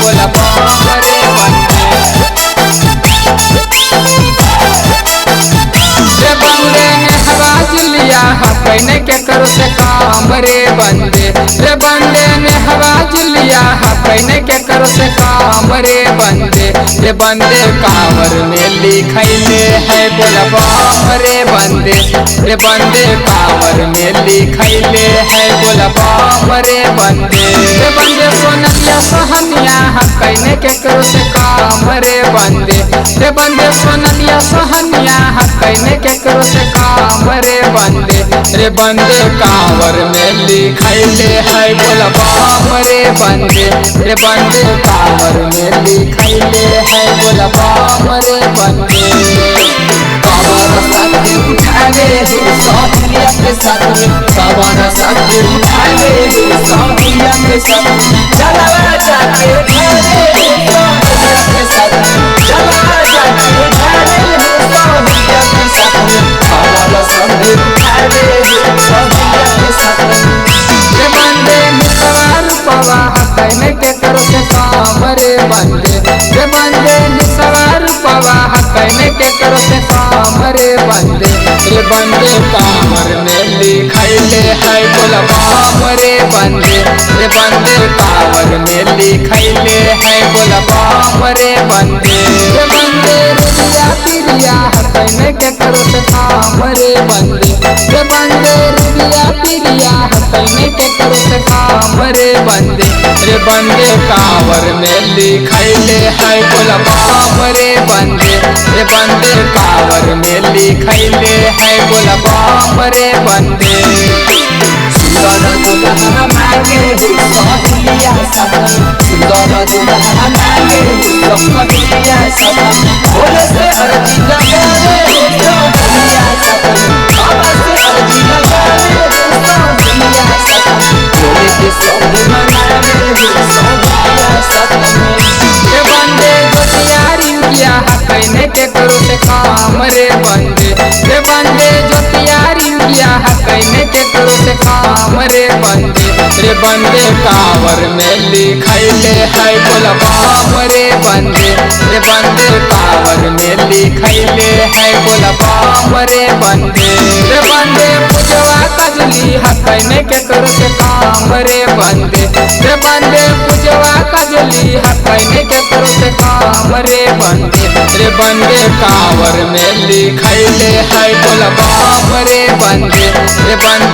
बोला बामरे बंदे रे बंदे ने हवाज लिया कहने के करो से काम रे बंदे रे बंदे ने हवाज लिया कहने के करो से काम रे बंदे रे बंदे कांवर में लिखैले है बोला बामरे बंदे रे बंदे कांवर में लिखैले है बोला बामरे बंदे रे बंदे सोनलिया सोहनिया कहने के करो से काम रे बंदे रे बंदे सोनलिया सोहनिया कहने के करो से काम रे बंदे रे बंदे कांवर में लिखैले है बोला बामरे बंदे रे बंदे कांवर में लिखैले है बोला बामरे बंदे कांवर साथ उठाले साथिया के साथ कांवर साथ उठाले साथिया के साथ चला जाके ढाले साथिया के साथ चला जाके ढाले साथिया के साथ कांवर साथ उठाले साथिया के साथ रे बंदे निसवार पवा कहने के करो से काम रे बंदे रे बंदे निसवार पवा कहने के करो से काम रे बंदे रे बंदे कांवर में लिखैले है बोला बामरे बंदे रे बंदे कांवर में लिखैले है बोला बामरे बंदे रे बंदे रुबिया पिरिया कहने के करो से काम रे बंदे रे बंदे रुबिया पिरिया कहने के करो से काम रे बंदे रे बंदे कांवर में लिखैले है बोला बामरे बंदे रे बंदे कांवर में लिखैले है बोला बामरे बंदे सुंदर दुल्हा मांगे सोहलिया सब सुंदर दुल्हा मांगे सोहलिया सब बोले से अर्जी लगावे सोहलिया सब बाबा से अर्जी लगावे सोहलिया सब बोले के सब मनावे सोहलिया सब रे बंदे जोतियारी किया कहने के करो से काम रे बंदे रे बंदे जोतियारी किया कहने के करो से काम रे बंदे रे बंदे कांवर में लिखैले है बोला बामरे बंदे रे बंदे कांवर में लिखैले है बोला बामरे बंदे रे बंदे पूजवा कजली कहने के करो से काम रे बंदे रे बंदे पूजवा कजली कहने के करो से काम रे बंदे रे बंदे कांवर में लिखैले है बोला बामरे बंदे रे बंदे